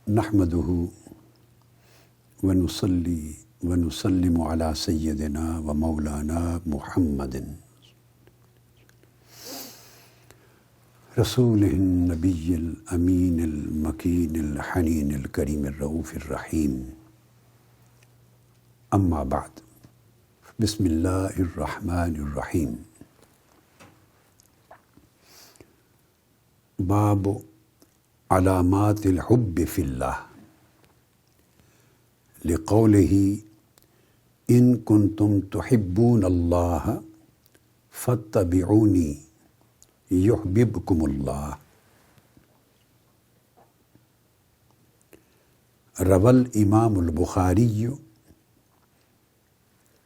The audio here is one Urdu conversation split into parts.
نحمده ونصلي ونسلم على سيدنا ومولانا محمد رسوله النبي الأمين المكين الحنين الكريم الرؤوف الرحيم. أما بعد، بسم الله الرحمن الرحيم. باب علامات الحب في الله، لقوله إن كنتم تحبون الله فاتبعوني يحببكم الله. روى الإمام البخاري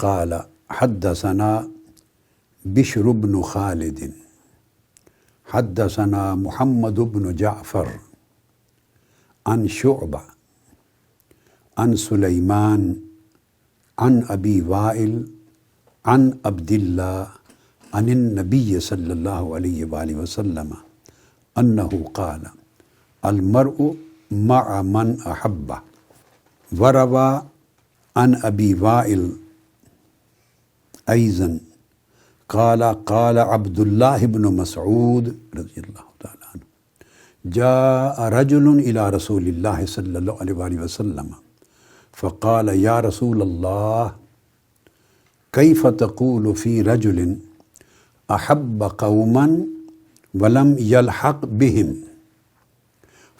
قال حدثنا بشر بن خالد حدثنا محمد بن جعفر عن شعبة عن سليمان عن أبي وائل عن عبد الله عن النبي صلى الله عليه وآله وسلم أنه قال المرء مع من أحبه. وروى عن أبي وائل أيضا قال قال عبد الله بن مسعود رضي الله تعالى عنه جاء رجل إلى رسول الله صلى الله عليه وآله وسلم فقال يا رسول الله كيف تقول في رجل أحب قوما ولم يلحق بهم؟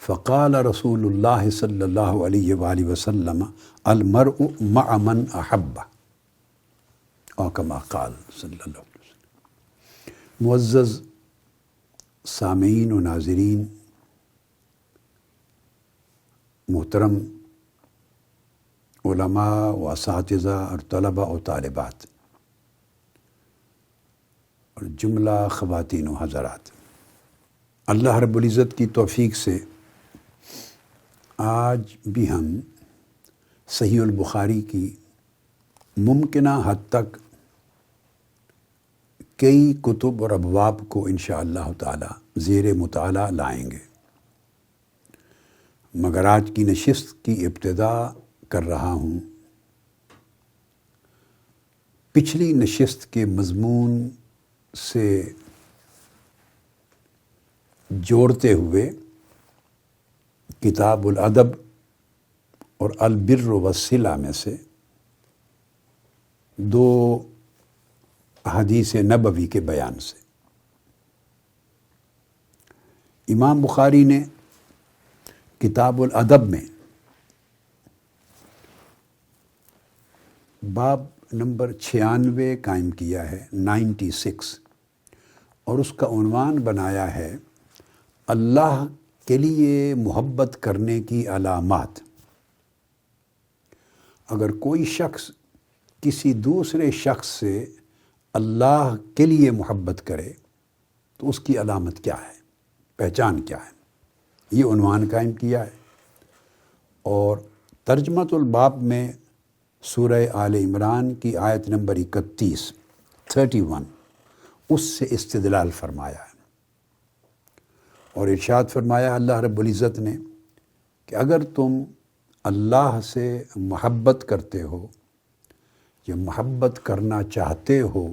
فقال رسول الله صلى الله عليه وآله وسلم المرء مع من أحبه، اور كما قال صلی اللہ علیہ وسلم. معزز سامعین و ناظرین، محترم علماء و اساتذہ اور طلباء و طالبات اور جملہ خواتین و حضرات، اللہ رب العزت کی توفیق سے آج بھی ہم صحیح البخاری کی ممکنہ حد تک کئی کتب اور ابواب کو انشاءاللہ تعالی زیر مطالعہ لائیں گے، مگر آج کی نشست کی ابتدا کر رہا ہوں پچھلی نشست کے مضمون سے جوڑتے ہوئے کتاب الادب اور البر والصلہ میں سے دو احادیث نبوی کے بیان سے. امام بخاری نے کتاب الادب میں باب نمبر 96 قائم کیا ہے، 96، اور اس کا عنوان بنایا ہے اللہ کے لیے محبت کرنے کی علامات. اگر کوئی شخص کسی دوسرے شخص سے اللہ کے لیے محبت کرے تو اس کی علامت کیا ہے، پہچان کیا ہے، یہ عنوان قائم کیا ہے. اور ترجمۃ الباب میں سورہ آل عمران کی آیت نمبر 31 اس سے استدلال فرمایا ہے، اور ارشاد فرمایا اللہ رب العزت نے کہ اگر تم اللہ سے محبت کرتے ہو یا محبت کرنا چاہتے ہو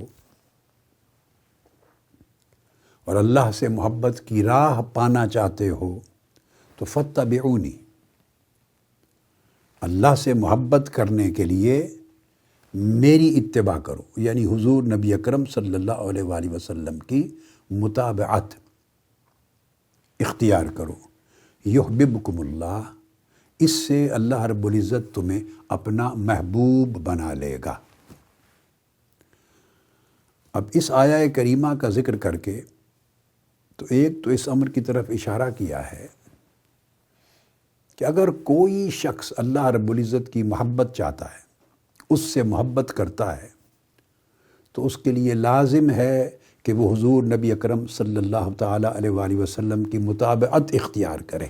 اور اللہ سے محبت کی راہ پانا چاہتے ہو تو فاتبعونی، اللہ سے محبت کرنے کے لیے میری اتباع کرو، یعنی حضور نبی اکرم صلی اللہ علیہ وآلہ وسلم کی متابعت اختیار کرو. یحببکم اللہ، اس سے اللہ رب العزت تمہیں اپنا محبوب بنا لے گا. اب اس آیہ کریمہ کا ذکر کر کے تو ایک تو اس امر کی طرف اشارہ کیا ہے کہ اگر کوئی شخص اللہ رب العزت کی محبت چاہتا ہے، اس سے محبت کرتا ہے، تو اس کے لیے لازم ہے کہ وہ حضور نبی اکرم صلی اللہ تعالیٰ علیہ وآلہ وسلم کی متابعت اختیار کرے.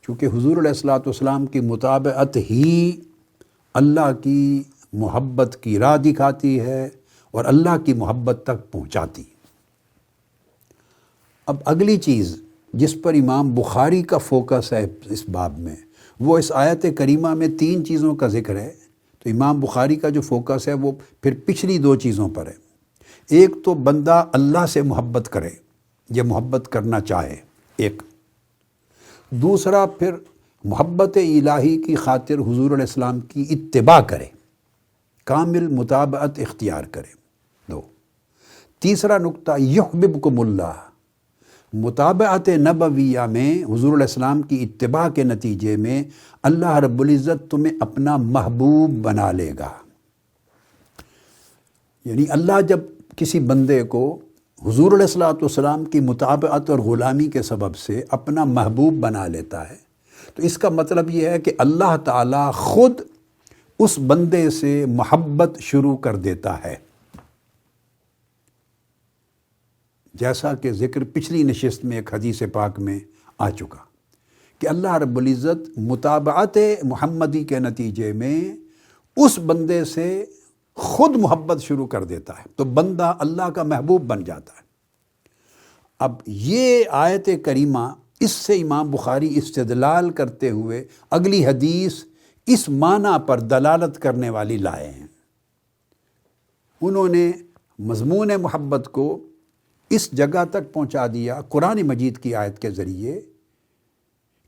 چونکہ حضور علیہ الصلوۃ والسلام کی متابعت ہی اللہ کی محبت کی راہ دکھاتی ہے اور اللہ کی محبت تک پہنچاتی. اب اگلی چیز جس پر امام بخاری کا فوکس ہے اس باب میں، وہ اس آیت کریمہ میں 3 چیزوں کا ذکر ہے، تو امام بخاری کا جو فوکس ہے وہ پھر پچھلی 2 چیزوں پر ہے۔ ایک تو بندہ اللہ سے محبت کرے، یہ محبت کرنا چاہے ایک، دوسرا پھر محبت الہی کی خاطر حضور علیہ السلام کی اتباع کرے، کامل مطابعت اختیار کرے، 2۔ تیسرا نقطہ یحببکم اللہ، مطابعت نبویہ میں حضور علیہ السلام کی اتباع کے نتیجے میں اللہ رب العزت تمہیں اپنا محبوب بنا لے گا۔ یعنی اللہ جب کسی بندے کو حضور علیہ السلام کی مطابعت اور غلامی کے سبب سے اپنا محبوب بنا لیتا ہے، تو اس کا مطلب یہ ہے کہ اللہ تعالیٰ خود اس بندے سے محبت شروع کر دیتا ہے، جیسا کہ ذکر پچھلی نشست میں ایک حدیث پاک میں آ چکا کہ اللہ رب العزت مطابعت محمدی کے نتیجے میں اس بندے سے خود محبت شروع کر دیتا ہے، تو بندہ اللہ کا محبوب بن جاتا ہے۔ اب یہ آیت کریمہ، اس سے امام بخاری استدلال کرتے ہوئے اگلی حدیث اس معنی پر دلالت کرنے والی لائے ہیں۔ انہوں نے مضمون محبت کو اس جگہ تک پہنچا دیا قرآن مجید کی آیت کے ذریعے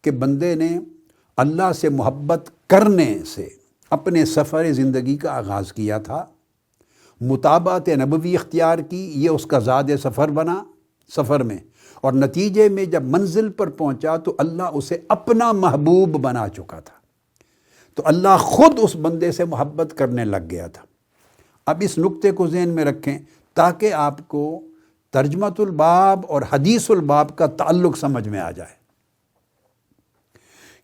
کہ بندے نے اللہ سے محبت کرنے سے اپنے سفر زندگی کا آغاز کیا تھا، مطابعت نبوی اختیار کی، یہ اس کا زاد سفر بنا سفر میں، اور نتیجے میں جب منزل پر پہنچا تو اللہ اسے اپنا محبوب بنا چکا تھا، تو اللہ خود اس بندے سے محبت کرنے لگ گیا تھا۔ اب اس نقطے کو ذہن میں رکھیں تاکہ آپ کو ترجمۃ الباب اور حدیث الباب کا تعلق سمجھ میں آ جائے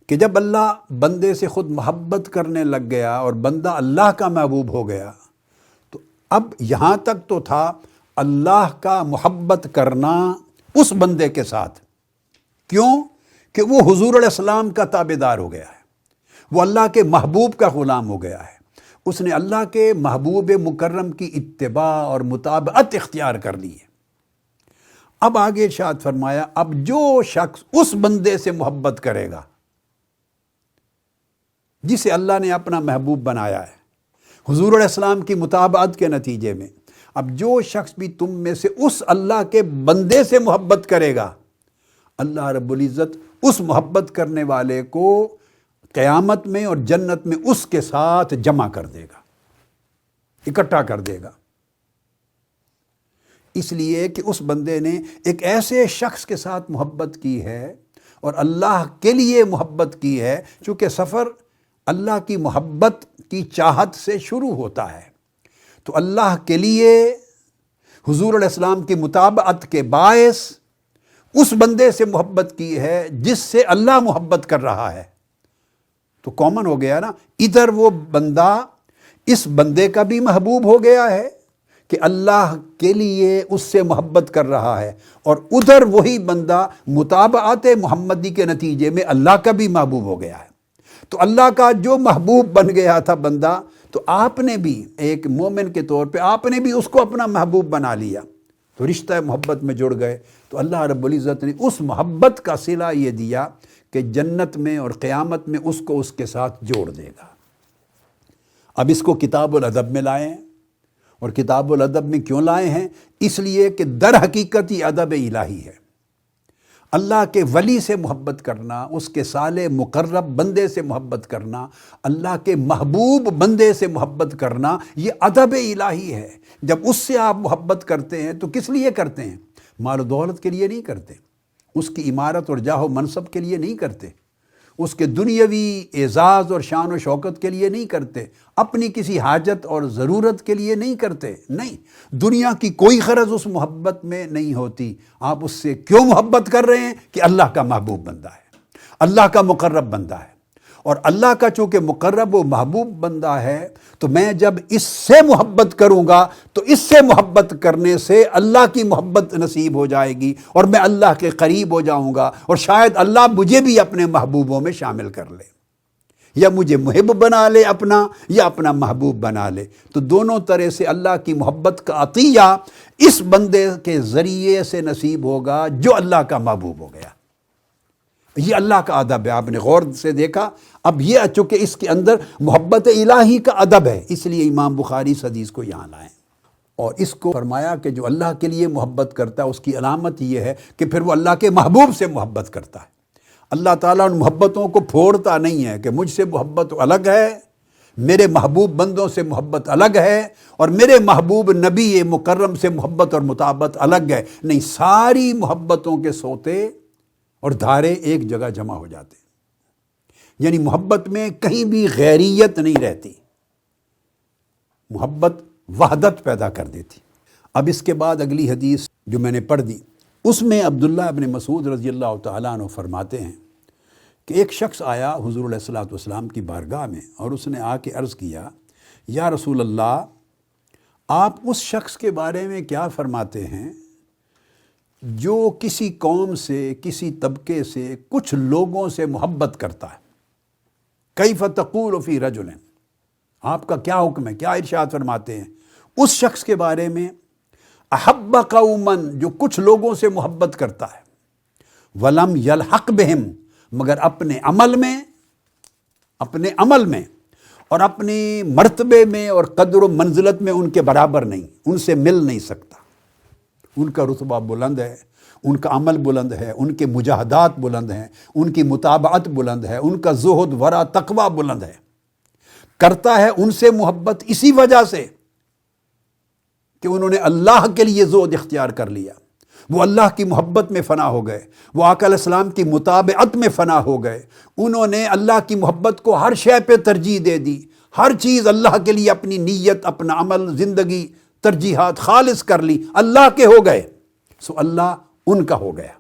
کہ جب اللہ بندے سے خود محبت کرنے لگ گیا اور بندہ اللہ کا محبوب ہو گیا، تو اب یہاں تک تو تھا اللہ کا محبت کرنا اس بندے کے ساتھ، کیوں کہ وہ حضور علیہ السلام کا تابعدار ہو گیا ہے، وہ اللہ کے محبوب کا غلام ہو گیا ہے، اس نے اللہ کے محبوب مکرم کی اتباع اور مطابعت اختیار کر لی ہے۔ اب آگے ارشاد فرمایا، اب جو شخص اس بندے سے محبت کرے گا جسے اللہ نے اپنا محبوب بنایا ہے حضور علیہ السلام کی مطابعت کے نتیجے میں، اب جو شخص بھی تم میں سے اس اللہ کے بندے سے محبت کرے گا، اللہ رب العزت اس محبت کرنے والے کو قیامت میں اور جنت میں اس کے ساتھ جمع کر دے گا، اکٹھا کر دے گا، اس لیے کہ اس بندے نے ایک ایسے شخص کے ساتھ محبت کی ہے اور اللہ کے لیے محبت کی ہے، چونکہ سفر اللہ کی محبت کی چاہت سے شروع ہوتا ہے، تو اللہ کے لیے حضور علیہ السلام کی مطابعت کے باعث اس بندے سے محبت کی ہے جس سے اللہ محبت کر رہا ہے، تو کامن ہو گیا نا، ادھر وہ بندہ اس بندے کا بھی محبوب ہو گیا ہے کہ اللہ کے لیے اس سے محبت کر رہا ہے، اور ادھر وہی بندہ مطابعت محمدی کے نتیجے میں اللہ کا بھی محبوب ہو گیا ہے، تو اللہ کا جو محبوب بن گیا تھا بندہ، تو آپ نے بھی ایک مومن کے طور پہ آپ نے بھی اس کو اپنا محبوب بنا لیا، تو رشتہ محبت میں جڑ گئے، تو اللہ رب العزت نے اس محبت کا صلہ یہ دیا کہ جنت میں اور قیامت میں اس کو اس کے ساتھ جوڑ دے گا۔ اب اس کو کتاب الادب میں لائے ہیں، اور کتاب الادب میں کیوں لائے ہیں؟ اس لیے کہ در حقیقت یہ ادب الہی ہے، اللہ کے ولی سے محبت کرنا، اس کے صالح مقرب بندے سے محبت کرنا، اللہ کے محبوب بندے سے محبت کرنا، یہ ادب الہی ہے۔ جب اس سے آپ محبت کرتے ہیں تو کس لیے کرتے ہیں؟ مال و دولت کے لیے نہیں کرتے، اس کی عمارت اور جاہ و منصب کے لیے نہیں کرتے، اس کے دنیاوی اعزاز اور شان و شوکت کے لیے نہیں کرتے، اپنی کسی حاجت اور ضرورت کے لیے نہیں کرتے، نہیں، دنیا کی کوئی غرض اس محبت میں نہیں ہوتی۔ آپ اس سے کیوں محبت کر رہے ہیں؟ کہ اللہ کا محبوب بندہ ہے، اللہ کا مقرب بندہ ہے، اور اللہ کا چونکہ مقرب و محبوب بندہ ہے، تو میں جب اس سے محبت کروں گا تو اس سے محبت کرنے سے اللہ کی محبت نصیب ہو جائے گی، اور میں اللہ کے قریب ہو جاؤں گا، اور شاید اللہ مجھے بھی اپنے محبوبوں میں شامل کر لے، یا مجھے محب بنا لے اپنا، یا اپنا محبوب بنا لے۔ تو دونوں طرح سے اللہ کی محبت کا عطیہ اس بندے کے ذریعے سے نصیب ہوگا جو اللہ کا محبوب ہو گیا۔ یہ اللہ کا ادب ہے. آپ نے غور سے دیکھا. اب یہ چونکہ اس کے اندر محبت الہی کا ادب ہے، اس لیے امام بخاری اس حدیث کو یہاں لائیں اور اس کو فرمایا کہ جو اللہ کے لیے محبت کرتا ہے اس کی علامت یہ ہے کہ پھر وہ اللہ کے محبوب سے محبت کرتا ہے. اللہ تعالیٰ ان محبتوں کو پھوڑتا نہیں ہے کہ مجھ سے محبت الگ ہے، میرے محبوب بندوں سے محبت الگ ہے، اور میرے محبوب نبی مکرم سے محبت اور مطابقت الگ ہے. نہیں، ساری محبتوں کے سوتے اور دھارے ایک جگہ جمع ہو جاتے، یعنی محبت میں کہیں بھی غیریت نہیں رہتی، محبت وحدت پیدا کر دیتی. اب اس کے بعد اگلی حدیث جو میں نے پڑھ دی، اس میں عبداللہ ابن مسعود رضی اللہ تعالیٰ عنہ فرماتے ہیں کہ ایک شخص آیا حضور علیہ الصلوۃ والسلام کی بارگاہ میں اور اس نے آ کے عرض کیا، یا رسول اللہ، آپ اس شخص کے بارے میں کیا فرماتے ہیں جو کسی قوم سے، کسی طبقے سے، کچھ لوگوں سے محبت کرتا ہے؟ کیف تقول فی رجل، آپ کا کیا حکم ہے، کیا ارشاد فرماتے ہیں اس شخص کے بارے میں احب قوما، جو کچھ لوگوں سے محبت کرتا ہے، ولم یلحق بہم، مگر اپنے عمل میں اور اپنی مرتبے میں اور قدر و منزلت میں ان کے برابر نہیں، ان سے مل نہیں سکتا. ان کا رتبہ بلند ہے، ان کا عمل بلند ہے، ان کے مجاہدات بلند ہیں، ان کی متابعت بلند ہے، ان کا زہد ورع تقوی بلند ہے. کرتا ہے ان سے محبت اسی وجہ سے کہ انہوں نے اللہ کے لیے زہد اختیار کر لیا، وہ اللہ کی محبت میں فنا ہو گئے، وہ آقا علیہ السلام کی متابعت میں فنا ہو گئے، انہوں نے اللہ کی محبت کو ہر شے پہ ترجیح دے دی، ہر چیز اللہ کے لیے اپنی نیت، اپنا عمل، زندگی، ترجیحات خالص کر لی، اللہ کے ہو گئے. سو اللہ ان کا ہو گیا.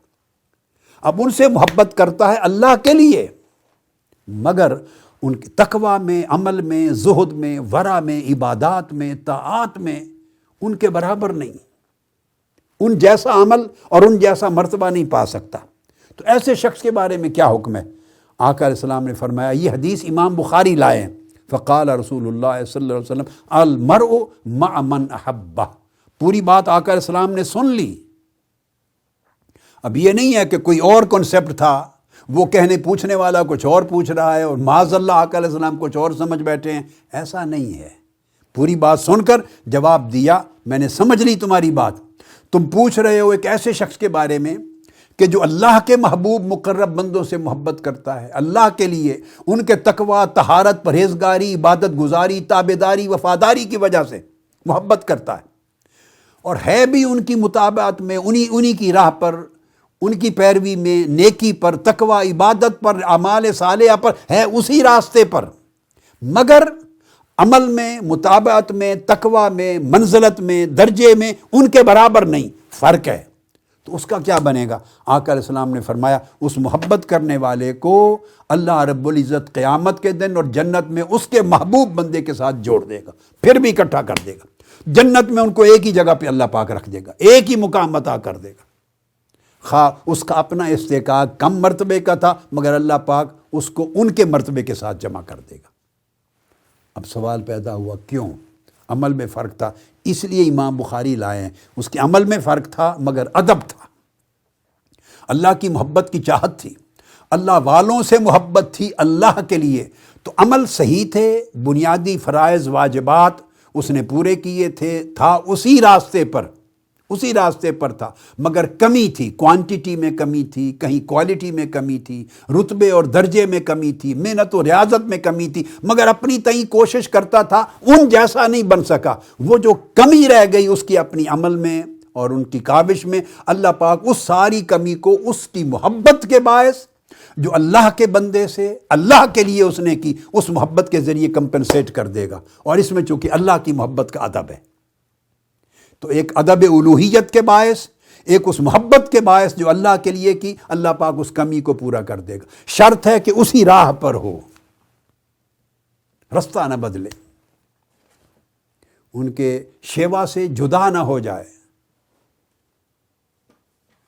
اب ان سے محبت کرتا ہے اللہ کے لیے، مگر ان کے تقوی میں، عمل میں، زہد میں، ورع میں، عبادات میں، طاعات میں ان کے برابر نہیں، ان جیسا عمل اور ان جیسا مرتبہ نہیں پا سکتا. تو ایسے شخص کے بارے میں کیا حکم ہے؟ آقا علیہ السلام نے فرمایا، یہ حدیث امام بخاری لائے ہیں. فقال رسول اللہ صلی اللہ علیہ وسلم المرء مع من احبہ. پوری بات آقا علیہ السلام نے سن لی. اب یہ نہیں ہے کہ کوئی اور کنسیپٹ تھا، وہ کہنے پوچھنے والا کچھ اور پوچھ رہا ہے اور معاذ اللہ آقا علیہ السلام کچھ اور سمجھ بیٹھے ہیں. ایسا نہیں ہے. پوری بات سن کر جواب دیا، میں نے سمجھ لی تمہاری بات. تم پوچھ رہے ہو ایک ایسے شخص کے بارے میں کہ جو اللہ کے محبوب مقرب بندوں سے محبت کرتا ہے، اللہ کے لیے ان کے تقوی، طہارت، پرہیزگاری، عبادت گزاری، تابعداری، وفاداری کی وجہ سے محبت کرتا ہے، اور ہے بھی ان کی مطابعت میں، انہی کی راہ پر، ان کی پیروی میں، نیکی پر، تقوی، عبادت پر، اعمال صالحہ پر، ہے اسی راستے پر، مگر عمل میں، مطابعت میں، تقوی میں، منزلت میں، درجے میں ان کے برابر نہیں، فرق ہے. تو اس کا کیا بنے گا؟ آقا علیہ السلام نے فرمایا، اس محبت کرنے والے کو اللہ رب العزت قیامت کے دن اور جنت میں اس کے محبوب بندے کے ساتھ جوڑ دے گا، پھر بھی اکٹھا کر دے گا. جنت میں ان کو ایک ہی جگہ پہ اللہ پاک رکھ دے گا، ایک ہی مقام عطا کر دے گا. خواہ اس کا اپنا استحقاق کم مرتبے کا تھا، مگر اللہ پاک اس کو ان کے مرتبے کے ساتھ جمع کر دے گا. اب سوال پیدا ہوا، کیوں؟ عمل میں فرق تھا، اس لیے امام بخاری لائے ہیں. اس کے عمل میں فرق تھا مگر ادب تھا، اللہ کی محبت کی چاہت تھی، اللہ والوں سے محبت تھی اللہ کے لیے. تو عمل صحیح تھے، بنیادی فرائض واجبات اس نے پورے کیے تھے، تھا اسی راستے پر تھا، مگر کمی تھی، کوانٹیٹی میں کمی تھی، کہیں کوالٹی میں کمی تھی، رتبے اور درجے میں کمی تھی، محنت و ریاضت میں کمی تھی، مگر اپنی تئیں کوشش کرتا تھا، ان جیسا نہیں بن سکا. وہ جو کمی رہ گئی اس کی اپنی عمل میں اور ان کی کاوش میں، اللہ پاک اس ساری کمی کو اس کی محبت کے باعث جو اللہ کے بندے سے اللہ کے لیے اس نے کی، اس محبت کے ذریعے کمپنسیٹ کر دے گا. اور اس میں چونکہ اللہ کی محبت کا ادب ہے، تو ایک ادب الوہیت کے باعث، ایک اس محبت کے باعث جو اللہ کے لیے کی، اللہ پاک اس کمی کو پورا کر دے گا. شرط ہے کہ اسی راہ پر ہو، رستہ نہ بدلے، ان کے شیوا سے جدا نہ ہو جائے،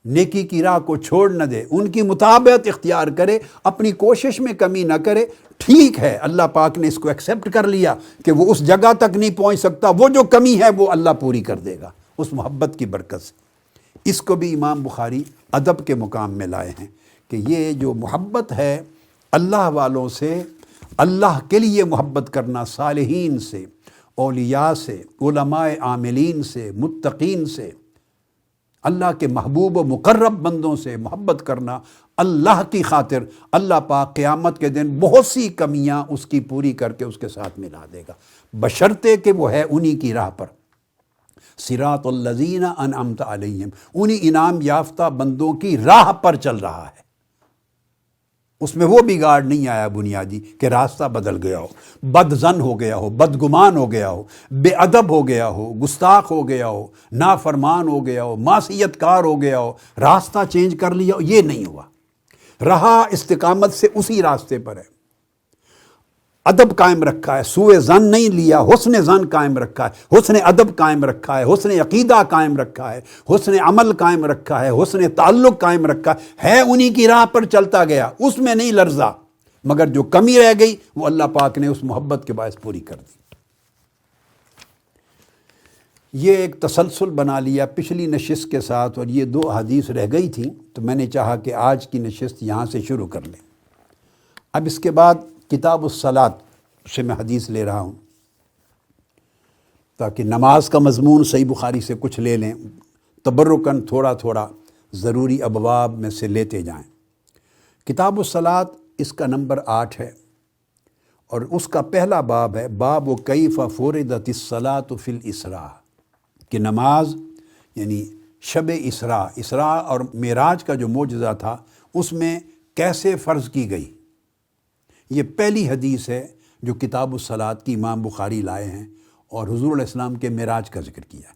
نیکی کی راہ کو چھوڑ نہ دے، ان کی مطابعت اختیار کرے، اپنی کوشش میں کمی نہ کرے. ٹھیک ہے، اللہ پاک نے اس کو ایکسیپٹ کر لیا کہ وہ اس جگہ تک نہیں پہنچ سکتا، وہ جو کمی ہے وہ اللہ پوری کر دے گا اس محبت کی برکت سے. اس کو بھی امام بخاری ادب کے مقام میں لائے ہیں کہ یہ جو محبت ہے اللہ والوں سے، اللہ کے لیے محبت کرنا، صالحین سے، اولیاء سے، علماء عاملین سے، متقین سے، اللہ کے محبوب و مقرب بندوں سے محبت کرنا اللہ کی خاطر، اللہ پاک قیامت کے دن بہت سی کمیاں اس کی پوری کر کے اس کے ساتھ ملا دے گا، بشرطے کہ وہ ہے انہی کی راہ پر، صراط الذین انعمت علیہم، انہی انعام یافتہ بندوں کی راہ پر چل رہا ہے۔ اس میں وہ بگاڑ نہیں آیا بنیادی کہ راستہ بدل گیا ہو، بد ظن ہو گیا ہو، بدگمان ہو گیا ہو، بے ادب ہو گیا ہو، گستاخ ہو گیا ہو، نافرمان ہو گیا ہو، معصیت کار ہو گیا ہو، راستہ چینج کر لیا ہو، یہ نہیں ہوا، رہا استقامت سے اسی راستے پر ہے، ادب قائم رکھا ہے، سوء ظن نہیں لیا، حسن ظن قائم رکھا ہے، حسن ادب قائم رکھا ہے، حسن عقیدہ قائم رکھا ہے، حسن عمل قائم رکھا ہے، حسن تعلق قائم رکھا ہے انہی کی راہ پر چلتا گیا، اس میں نہیں لرزا، مگر جو کمی رہ گئی وہ اللہ پاک نے اس محبت کے باعث پوری کر دی۔ یہ ایک تسلسل بنا لیا پچھلی نشست کے ساتھ، اور یہ 2 حدیث رہ گئی تھیں تو میں نے چاہا کہ آج کی نشست یہاں سے شروع کر لیں۔ اب اس کے بعد کتاب الصلاۃ سے میں حدیث لے رہا ہوں تاکہ نماز کا مضمون صحیح بخاری سے کچھ لے لیں، تبرکاً تھوڑا تھوڑا ضروری ابواب میں سے لیتے جائیں۔ کتاب الصلاۃ اس کا نمبر 8 ہے، اور اس کا پہلا باب ہے باب کیف فرضت الصلاۃ فی الاسراء، کہ نماز یعنی شب اسراء اور معراج کا جو معجزہ تھا اس میں کیسے فرض کی گئی۔ یہ پہلی حدیث ہے جو کتاب الصلاۃ کی امام بخاری لائے ہیں اور حضور علیہ السلام کے معراج کا ذکر کیا ہے۔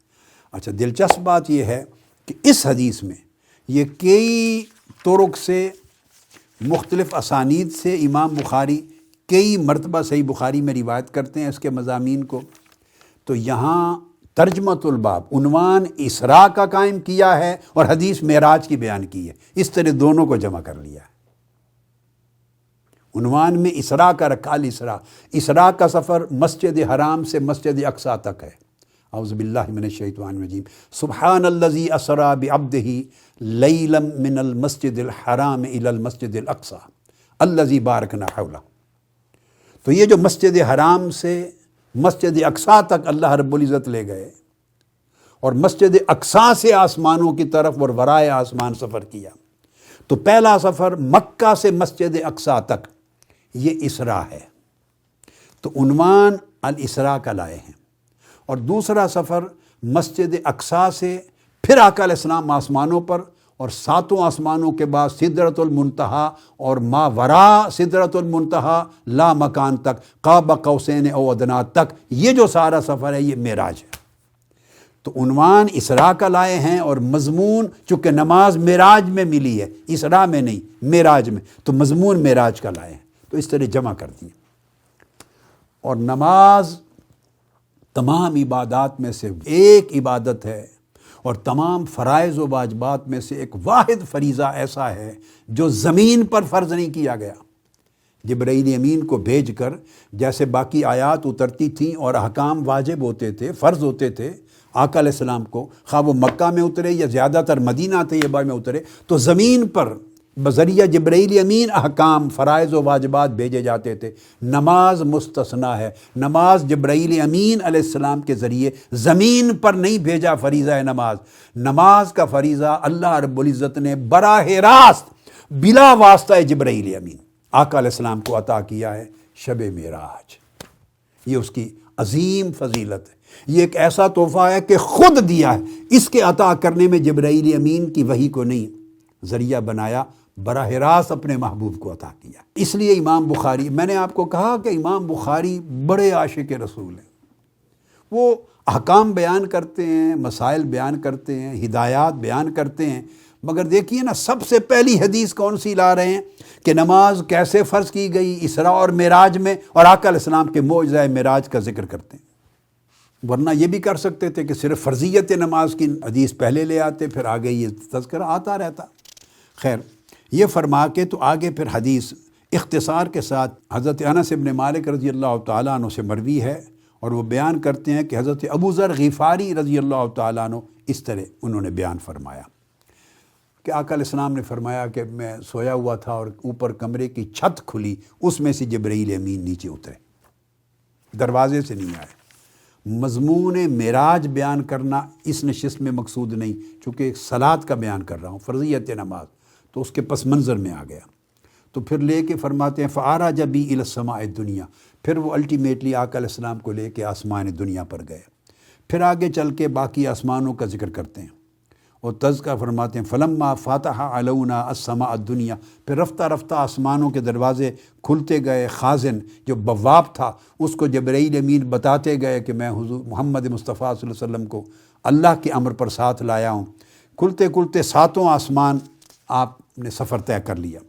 اچھا، دلچسپ بات یہ ہے کہ اس حدیث میں یہ کئی طرق سے، مختلف اسانید سے امام بخاری کئی مرتبہ صحیح بخاری میں روایت کرتے ہیں اس کے مضامین کو، تو یہاں ترجمۃ الباب عنوان اسراء کا قائم کیا ہے اور حدیث معراج کی بیان کی ہے، اس طرح دونوں کو جمع کر لیا ہے۔ عنوان میں اسراء کا رکھا، الاسراء، اسراء کا سفر مسجد حرام سے مسجد اقصیٰ تک ہے۔ اعوذ باللہ من الشیطان الرجیم، سبحان الذی اسریٰ بعبدہ لیلا من المسجد الحرام الی المسجد الاقصیٰ الذی بارکنا حولہ۔ تو یہ جو مسجد حرام سے مسجد اقصیٰ تک اللہ رب العزت لے گئے، اور مسجد اقصیٰ سے آسمانوں کی طرف اور ورائے آسمان سفر کیا، تو پہلا سفر مکہ سے مسجد اقصیٰ تک یہ اسراء ہے، تو عنوان الاسراء کا لائے ہیں، اور دوسرا سفر مسجد اقصیٰ سے پھر آقا علیہ السلام آسمانوں پر، اور 7 آسمانوں کے بعد سدرۃ المنتہا اور ما وراء سدرۃ المنتہا لا مکان تک، قاب قوسین او ادنیٰ تک، یہ جو سارا سفر ہے یہ معراج ہے۔ تو عنوان اسراء کا لائے ہیں، اور مضمون چونکہ نماز معراج میں ملی ہے، اسراء میں نہیں، معراج میں، تو مضمون معراج کا لائے ہیں، تو اس طرح جمع کر دیے۔ اور نماز تمام عبادات میں سے ایک عبادت ہے، اور تمام فرائض و واجبات میں سے ایک واحد فریضہ ایسا ہے جو زمین پر فرض نہیں کیا گیا۔ جبرائیل امین کو بھیج کر جیسے باقی آیات اترتی تھیں اور احکام واجب ہوتے تھے، فرض ہوتے تھے آقا علیہ السلام کو، خواہ وہ مکہ میں اترے یا زیادہ تر مدینہ طیبہ میں اترے، تو زمین پر بذریعہ جبرائیل امین احکام، فرائض و واجبات بھیجے جاتے تھے۔ نماز مستثنیٰ ہے، نماز جبرائیل امین علیہ السلام کے ذریعے زمین پر نہیں بھیجا فریضہ نماز۔ نماز کا فریضہ اللہ رب العزت نے براہ راست بلا واسطہ جبرائیل امین آقا علیہ السلام کو عطا کیا ہے شب معراج۔ یہ اس کی عظیم فضیلت ہے، یہ ایک ایسا تحفہ ہے کہ خود دیا ہے، اس کے عطا کرنے میں جبرائیل امین کی وحی کو نہیں ذریعہ بنایا، براہ راست اپنے محبوب کو عطا کیا۔ اس لیے امام بخاری، میں نے آپ کو کہا کہ امام بخاری بڑے عاشق رسول ہیں، وہ احکام بیان کرتے ہیں، مسائل بیان کرتے ہیں، ہدایات بیان کرتے ہیں، مگر دیکھیے نا سب سے پہلی حدیث کون سی لا رہے ہیں کہ نماز کیسے فرض کی گئی اسراء اور معراج میں، اور آقا علیہ السلام کے معجزہ معراج کا ذکر کرتے ہیں۔ ورنہ یہ بھی کر سکتے تھے کہ صرف فرضیت نماز کی حدیث پہلے لے آتے، پھر آگے یہ تذکرہ آتا رہتا۔ خیر، یہ فرما کے تو آگے پھر حدیث اختصار کے ساتھ حضرت انس بن مالک رضی اللہ تعالیٰ عنہ سے مروی ہے، اور وہ بیان کرتے ہیں کہ حضرت ابو ذر غفاری رضی اللہ تعالیٰ عنہ اس طرح انہوں نے بیان فرمایا۔ کہ آقا علیہ السلام نے فرمایا کہ میں سویا ہوا تھا اور اوپر کمرے کی چھت کھلی، اس میں سے جبرائیل امین نیچے اترے، دروازے سے نہیں آئے۔ مضمون معراج بیان کرنا اس نشست میں مقصود نہیں، چونکہ ایک صلاۃ کا بیان کر رہا ہوں، فرضیت نماز، تو اس کے پس منظر میں آ گیا۔ تو پھر لے کے فرماتے ہیں فَعَرَجَ بِي إِلَى السَّمَاءِ الدُّنْيَا، پھر وہ الٹیمیٹلی آقا علیہ السلام کو لے کے آسمان دنیا پر گئے۔ پھر آگے چل کے باقی آسمانوں کا ذکر کرتے ہیں اور تذکرہ فرماتے ہیں فَلَمَّا فَاتَحَ عَلَوْنَا السَّمَاءَ الدُّنْيَا، پھر رفتہ رفتہ آسمانوں کے دروازے کھلتے گئے۔ خازن جو بواب تھا اس کو جبرائیل امین بتاتے گئے کہ میں حضور محمد مصطفیٰ صلی اللہ علیہ وسلم کو اللہ کے امر پر ساتھ لایا ہوں۔ کھلتے کھلتے ساتوں آسمان آپ نے سفر طے کر لیا۔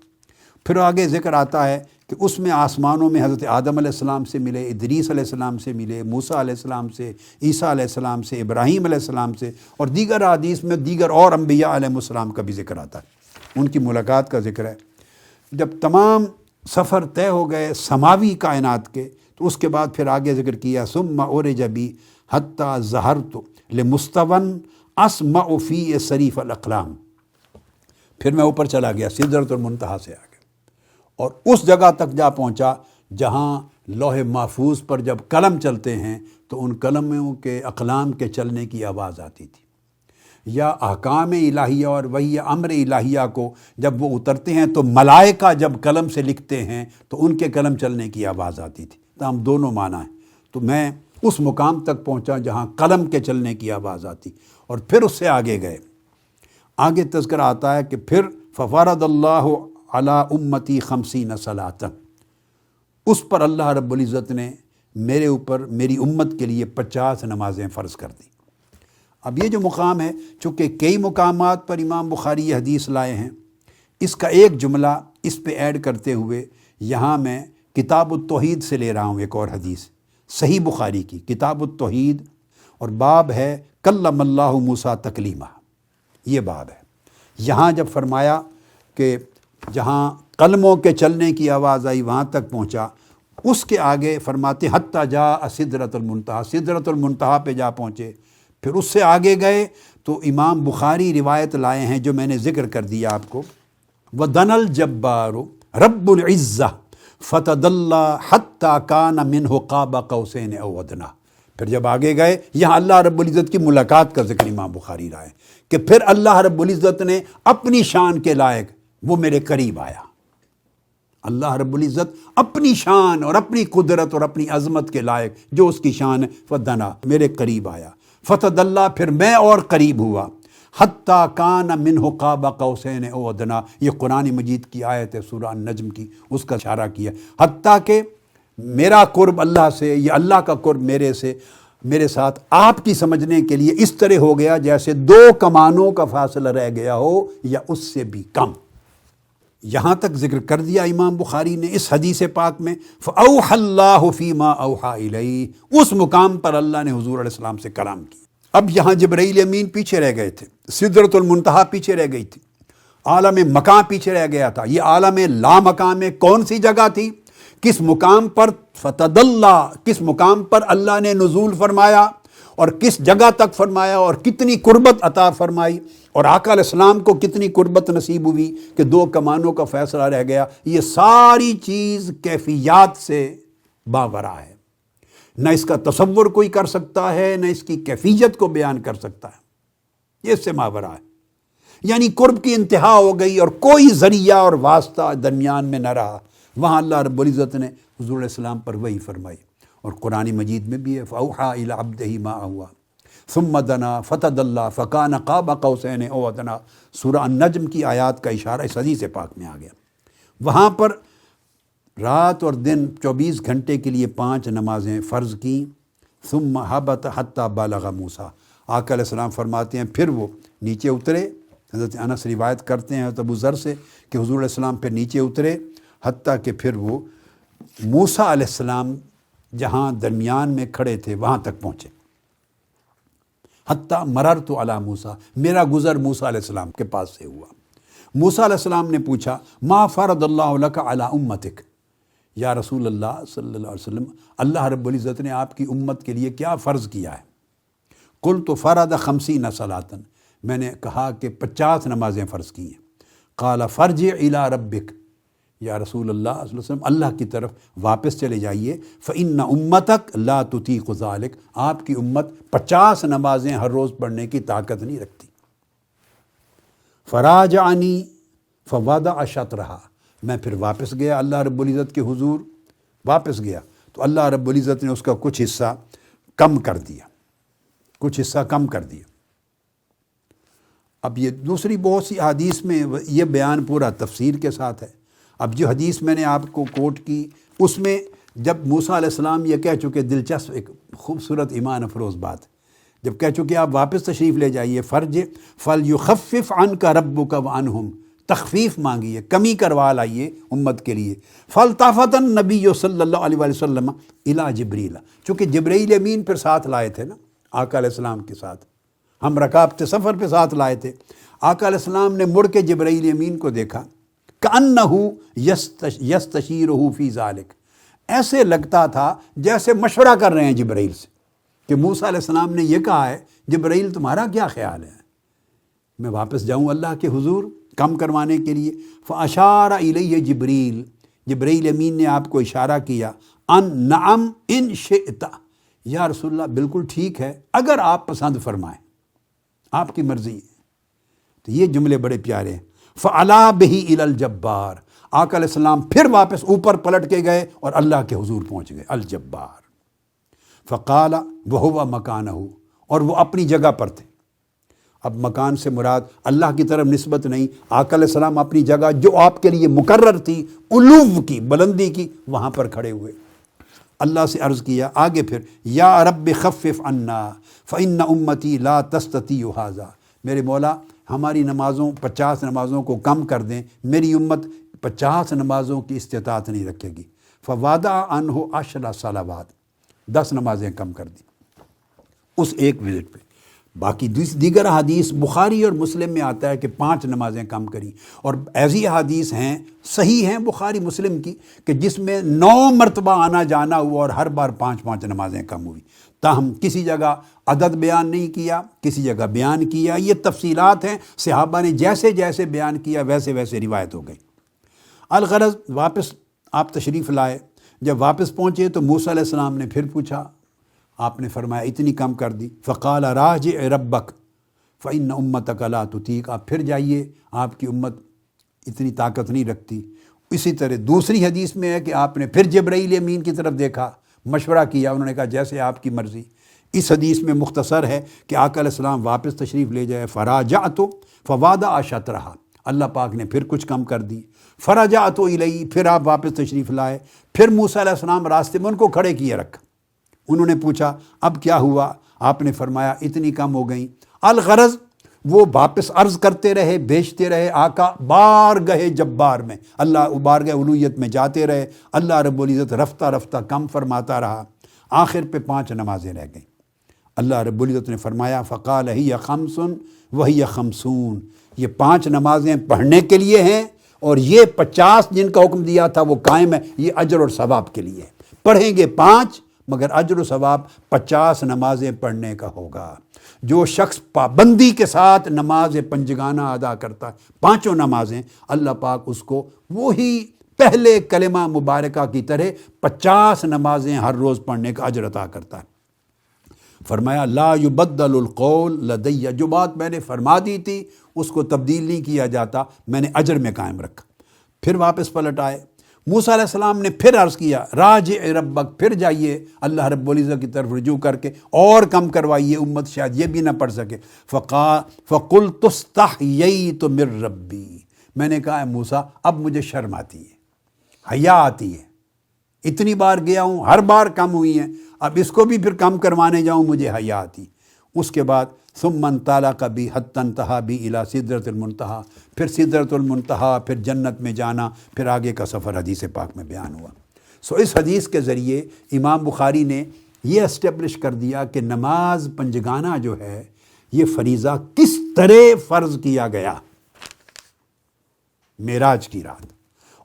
پھر آگے ذکر آتا ہے کہ اس میں آسمانوں میں حضرت آدم علیہ السلام سے ملے، ادریس علیہ السلام سے ملے، موسیٰ علیہ السلام سے، عیسیٰ علیہ السلام سے، ابراہیم علیہ السلام سے، اور دیگر احادیث میں دیگر اور انبیاء علیہ السلام کا بھی ذکر آتا ہے، ان کی ملاقات کا ذکر ہے۔ جب تمام سفر طے ہو گئے سماوی کائنات کے، تو اس کے بعد پھر آگے ذکر کیا ثم عرج بی حتی ظہرت لمستون اسمع فی صریف الاقلام، پھر میں اوپر چلا گیا، سدرۃ المنتہا سے آگے، اور اس جگہ تک جا پہنچا جہاں لوح محفوظ پر جب قلم چلتے ہیں تو ان قلموں کے اقلام کے چلنے کی آواز آتی تھی، یا احکام الہیہ اور وحی امر الہیہ کو جب وہ اترتے ہیں تو ملائکہ جب قلم سے لکھتے ہیں تو ان کے قلم چلنے کی آواز آتی تھی۔ تو ہم دونوں معنی ہیں، تو میں اس مقام تک پہنچا جہاں قلم کے چلنے کی آواز آتی، اور پھر اس سے آگے گئے۔ آگے تذکرہ آتا ہے کہ پھر ففرض اللہ علی امتی 50 صلاۃ، اس پر اللہ رب العزت نے میرے اوپر میری امت کے لیے 50 نمازیں فرض کر دیں۔ اب یہ جو مقام ہے، چونکہ کئی مقامات پر امام بخاری یہ حدیث لائے ہیں، اس کا ایک جملہ اس پہ ایڈ کرتے ہوئے یہاں میں کتاب التوحید سے لے رہا ہوں ایک اور حدیث، صحیح بخاری کی کتاب التوحید، اور باب ہے کلم اللہ موسیٰ تکلیمہ، یہ باب ہے۔ یہاں جب فرمایا کہ جہاں قلموں کے چلنے کی آواز آئی وہاں تک پہنچا، اس کے آگے فرماتے حتیٰ جاء سدرۃ المنتہا، سدرۃ المنتہا پہ جا پہنچے۔ پھر اس سے آگے گئے تو امام بخاری روایت لائے ہیں جو میں نے ذکر کر دیا آپ کو، وَدَنَا الْجَبَّارُ رَبُّ الْعِزَّةِ فَتَدَلَّى حَتَّى كَانَ مِنْهُ قَابَ قَوْسَيْنِ أَوْ أَدْنَىٰ۔ پھر جب آگے گئے یہاں اللہ رب العزت کی ملاقات کا ذکر امام بخاری رائے کہ پھر اللہ رب العزت نے اپنی شان کے لائق وہ میرے قریب آیا۔ اللہ رب العزت اپنی شان اور اپنی قدرت اور اپنی عظمت کے لائق جو اس کی شان ہے، فدنا میرے قریب آیا، فتدلّا پھر میں اور قریب ہوا، حتیٰ کان منہ قاب قوسین او ادنیٰ، یہ قرآن مجید کی آیت ہے سورہ النجم کی، اس کا اشارہ کیا، حتیٰ کہ میرا قرب اللہ سے یا اللہ کا قرب میرے سے میرے ساتھ آپ کی سمجھنے کے لیے اس طرح ہو گیا جیسے 2 کمانوں کا فاصلہ رہ گیا ہو یا اس سے بھی کم۔ یہاں تک ذکر کر دیا امام بخاری نے اس حدیث پاک میں، فَأَوْحَى اللَّهُ فِي مَا أَوْحَى إِلَيْهِ، اس مقام پر اللہ نے حضور علیہ السلام سے کلام کیا۔ اب یہاں جبرائیل امین پیچھے رہ گئے تھے، سدرۃ المنتہا پیچھے رہ گئی تھی، عالم مکان پیچھے رہ گیا تھا، یہ عالم لا مکان میں کون سی جگہ تھی، کس مقام پر فتدلّا، کس مقام پر اللہ نے نزول فرمایا اور کس جگہ تک فرمایا اور کتنی قربت عطا فرمائی، اور آقا علیہ السلام کو کتنی قربت نصیب ہوئی کہ 2 کمانوں کا فیصلہ رہ گیا، یہ ساری چیز کیفیات سے باورا ہے، نہ اس کا تصور کوئی کر سکتا ہے نہ اس کی کیفیت کو بیان کر سکتا ہے، یہ اس سے ماورا ہے، یعنی قرب کی انتہا ہو گئی اور کوئی ذریعہ اور واسطہ درمیان میں نہ رہا۔ وہاں اللہ رب العزت نے حضور علیہ السلام پر وحی فرمائی، اور قرآن مجید میں بھی ہے فَأَوْحَى إِلَىٰ عَبْدِهِ مَا أَوْحَىٰ ثُمَّ دَنَا فَتَدَلَّىٰ فَكَانَ قَابَ قَوْسَيْنِ أَوْ أَدْنَىٰ، سورہ النجم کی آیات کا اشارہ اس حدیث پاک میں آ گیا۔ وہاں پر رات اور دن 24 گھنٹے کے لیے 5 نمازیں فرض کیں، ثم حبط حتیٰ بالغ موسیٰ، آقا علیہ السلام فرماتے ہیں پھر وہ نیچے اترے، حضرت انس روایت کرتے ہیں ابو ذر سے کہ حضور علیہ السلام پھر نیچے اترے، حتیٰ کہ پھر وہ موسیٰ علیہ السلام جہاں درمیان میں کھڑے تھے وہاں تک پہنچے، حتیٰ مررت علی موسیٰ، میرا گزر موسیٰ علیہ السلام کے پاس سے ہوا۔ موسیٰ علیہ السلام نے پوچھا ما فرض اللہ لک علی امتک، یا رسول اللہ صلی اللہ علیہ وسلم، اللہ رب العزت نے آپ کی امت کے لیے کیا فرض کیا ہے؟ قلت فرض 50 صلاۃ، میں نے کہا کہ 50 نمازیں فرض کی ہیں۔ قال فرجع الی ربک، یا رسول اللہ صلی اللہ علیہ وسلم اللہ کی طرف واپس چلے جائیے، فإن امتک لا تطیق ذلک، آپ کی امت 50 نمازیں ہر روز پڑھنے کی طاقت نہیں رکھتی۔ فراجعنی فوضع شطرہا، میں پھر واپس گیا اللہ رب العزت کے حضور، واپس گیا تو اللہ رب العزت نے اس کا کچھ حصہ کم کر دیا، کچھ حصہ کم کر دیا۔ اب یہ دوسری بہت سی حدیث میں یہ بیان پورا تفسیر کے ساتھ ہے۔ اب جو حدیث میں نے آپ کو کوٹ کی، اس میں جب موسیٰ علیہ السلام یہ کہہ چکے، دلچسپ ایک خوبصورت ایمان افروز بات، جب کہہ چکے آپ واپس تشریف لے جائیے، فرج فلیخفف عنک ربک وعنہم، تخفیف مانگیے، کمی کروا لائیے امت کے لیے۔ فالتفت النبی صلی اللہ علیہ وسلم الی جبریل، چونکہ جبرائیل امین پھر ساتھ لائے تھے نا آقا علیہ السلام کے ساتھ، ہم رکابت سفر پہ ساتھ لائے تھے۔ آقا علیہ السلام نے مڑ کے جبرائیل امین کو دیکھا، کأنہ یستشیرہ فی ذالک، ایسے لگتا تھا جیسے مشورہ کر رہے ہیں جبرائیل سے کہ موسیٰ علیہ السلام نے یہ کہا ہے، جبرائیل تمہارا کیا خیال ہے، میں واپس جاؤں اللہ کے حضور کم کروانے کے لیے؟ فاشار الیہ جبریل، جبرائیل امین نے آپ کو اشارہ کیا، ان نعم ان شئت، یا رسول اللہ بالکل ٹھیک ہے اگر آپ پسند فرمائیں، آپ کی مرضی ہے۔ تو یہ جملے بڑے پیارے ہیں۔ فعلا بہ الی الجبار، آقا علیہ السلام پھر واپس اوپر پلٹ کے گئے اور اللہ کے حضور پہنچ گئے، الجبار۔ فقال وہو مکانہ، اور وہ اپنی جگہ پر تھے۔ اب مکان سے مراد اللہ کی طرف نسبت نہیں، آقا علیہ السلام اپنی جگہ جو آپ کے لیے مقرر تھی، علو کی، بلندی کی، وہاں پر کھڑے ہوئے۔ اللہ سے عرض کیا آگے پھر، یا رب خفف عنا فإن امتی لا تستطیع ھذا، میرے مولا ہماری نمازوں 50 نمازوں کو کم کر دیں، میری امت 50 نمازوں کی استطاعت نہیں رکھے گی۔ فوضع عنہ 10 صلوات، 10 نمازیں کم کر دی اس ایک وزٹ پہ۔ باقی دیگر حدیث بخاری اور مسلم میں آتا ہے کہ 5 نمازیں کم کری، اور ایسی حدیث ہیں صحیح ہیں بخاری مسلم کی کہ جس میں 9 مرتبہ آنا جانا ہوا اور ہر بار 5 نمازیں کم ہوئی۔ تاہم کسی جگہ عدد بیان نہیں کیا، کسی جگہ بیان کیا، یہ تفصیلات ہیں، صحابہ نے جیسے جیسے بیان کیا ویسے ویسے روایت ہو گئی۔ الغرض واپس آپ تشریف لائے، جب واپس پہنچے تو موسیٰ علیہ السلام نے پھر پوچھا، آپ نے فرمایا اتنی کم کر دی۔ فقال راجع ربک فإن امتک لا تطیق، آپ پھر جائیے، آپ کی امت اتنی طاقت نہیں رکھتی۔ اسی طرح دوسری حدیث میں ہے کہ آپ نے پھر جبرائیل امین کی طرف دیکھا، مشورہ کیا، انہوں نے کہا جیسے آپ کی مرضی۔ اس حدیث میں مختصر ہے کہ آقا علیہ السلام واپس تشریف لے جائے، فراجعت فوضع شطرہا، اللہ پاک نے پھر کچھ کم کر دی۔ فرجعت الیہ، پھر آپ واپس تشریف لائے، پھر موسیٰ علیہ السلام راستے میں ان کو کھڑے کیے رکھا۔ انہوں نے پوچھا اب کیا ہوا؟ آپ نے فرمایا اتنی کم ہو گئیں۔ الغرض وہ واپس عرض کرتے رہے، بیچتے رہے، آقا بارگاہ جبار میں، اللہ بارگاہ الوہیت میں جاتے رہے، اللہ رب العزت رفتہ رفتہ کم فرماتا رہا، آخر پہ 5 نمازیں رہ گئیں۔ اللہ رب العزت نے فرمایا فقال ہی خمس وہی خمسون، یہ 5 نمازیں پڑھنے کے لیے ہیں، اور یہ 50 جن کا حکم دیا تھا وہ قائم ہے، یہ اجر اور ثواب کے لیے ہے۔ پڑھیں گے 5 مگر اجر و ثواب 50 نمازیں پڑھنے کا ہوگا۔ جو شخص پابندی کے ساتھ نماز پنجگانہ ادا کرتا ہے، 5 نمازیں، اللہ پاک اس کو وہی پہلے کلمہ مبارکہ کی طرح 50 نمازیں ہر روز پڑھنے کا اجر عطا کرتا ہے۔ فرمایا لا یبدل القول لدی، جو بات میں نے فرما دی تھی اس کو تبدیل نہیں کیا جاتا، میں نے اجر میں قائم رکھا۔ پھر واپس پلٹ آئے، موسیٰ علیہ السلام نے پھر عرض کیا راجع ربک، پھر جائیے اللہ رب العزت کی طرف رجوع کر کے اور کم کروائیے، امت شاید یہ بھی نہ پڑھ سکے۔ فقلت استحییت من ربی، میں نے کہا موسیٰ اب مجھے شرم آتی ہے، حیا آتی ہے، اتنی بار گیا ہوں، ہر بار کم ہوئی ہیں، اب اس کو بھی پھر کم کروانے جاؤں، مجھے حیا آتی۔ اس کے بعد ثم انطلق بی حتی انتہا بی الی سدرۃ المنتہا، پھر سدرۃ المنتہا، پھر جنت میں جانا، پھر آگے کا سفر حدیث پاک میں بیان ہوا۔ اس حدیث کے ذریعے امام بخاری نے یہ اسٹیبلش کر دیا کہ نماز پنجگانہ جو ہے یہ فریضہ کس طرح فرض کیا گیا معراج کی رات،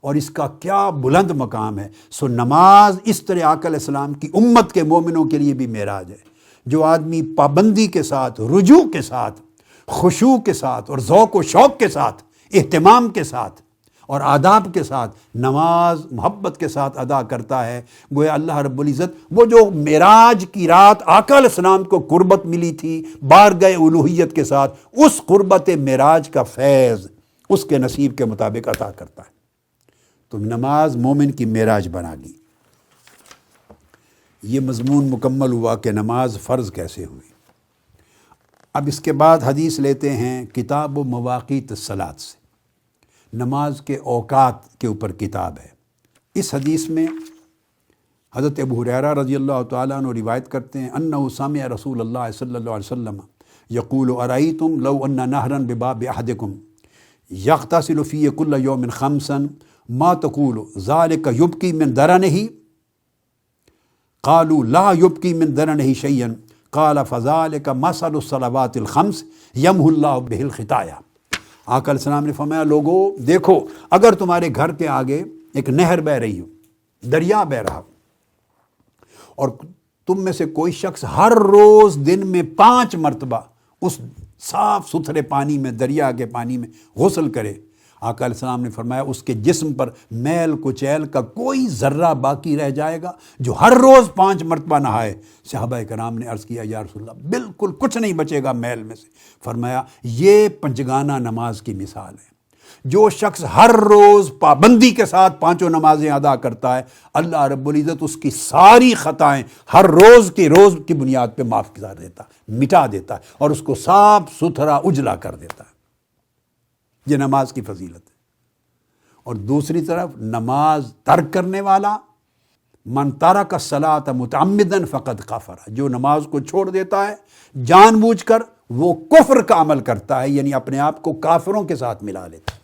اور اس کا کیا بلند مقام ہے۔ نماز اس طرح آقا علیہ السلام کی امت کے مومنوں کے لیے بھی معراج ہے۔ جو آدمی پابندی کے ساتھ، رجوع کے ساتھ خشوع کے ساتھ اور ذوق و شوق کے ساتھ، اہتمام کے ساتھ اور آداب کے ساتھ نماز محبت کے ساتھ ادا کرتا ہے، گویا اللہ رب العزت وہ جو معراج کی رات آقا علیہ السلام کو قربت ملی تھی بارگاہ الوہیت کے ساتھ، اس قربت معراج کا فیض اس کے نصیب کے مطابق عطا کرتا ہے۔ تو نماز مومن کی معراج بنا گی۔ یہ مضمون مکمل ہوا کہ نماز فرض کیسے ہوئی۔ اب اس کے بعد حدیث لیتے ہیں کتاب و مواقیت الصلاۃ سے، نماز کے اوقات کے اوپر کتاب ہے۔ اس حدیث میں حضرت ابو ہریرہ رضی اللہ تعالیٰ عنہ روایت کرتے ہیں انہ سمع رسول اللہ صلی اللہ علیہ وسلم یقول ارأیتم لو ان نہرا بباب احدکم یغتسل فیہ کل یوم خمسا ما تقول ذلک یبکی من درنہ قالوا لا یبکی من درنہ شیئا قال فذلک مثل الصلوات الخمس یمحو اللہ بہ الخطایا۔ آقا علیہ السلام نے فرمایا لوگو دیکھو، اگر تمہارے گھر کے آگے ایک نہر بہہ رہی ہو، دریا بہہ رہا ہو، اور تم میں سے کوئی شخص ہر روز دن میں 5 مرتبہ اس صاف ستھرے پانی میں، دریا کے پانی میں غسل کرے، آقا علیہ السلام نے فرمایا اس کے جسم پر میل کچیل کا کوئی ذرہ باقی رہ جائے گا جو ہر روز 5 مرتبہ نہائے۔ صحابہ کرام نے عرض کیا یا رسول اللہ بالکل کچھ نہیں بچے گا میل میں سے۔ فرمایا یہ پنجگانہ نماز کی مثال ہے۔ جو شخص ہر روز پابندی کے ساتھ 5 نمازیں ادا کرتا ہے، اللہ رب العزت اس کی ساری خطائیں ہر روز کی بنیاد پہ معاف کر دیتا، مٹا دیتا ہے اور اس کو صاف ستھرا اجلا کر دیتا ہے۔ یہ نماز کی فضیلت ہے۔ اور دوسری طرف نماز ترک کرنے والا من ترک الصلاۃ متعمدا فقد کفر، جو نماز کو چھوڑ دیتا ہے جان بوجھ کر، وہ کفر کا عمل کرتا ہے، یعنی اپنے آپ کو کافروں کے ساتھ ملا لیتا ہے۔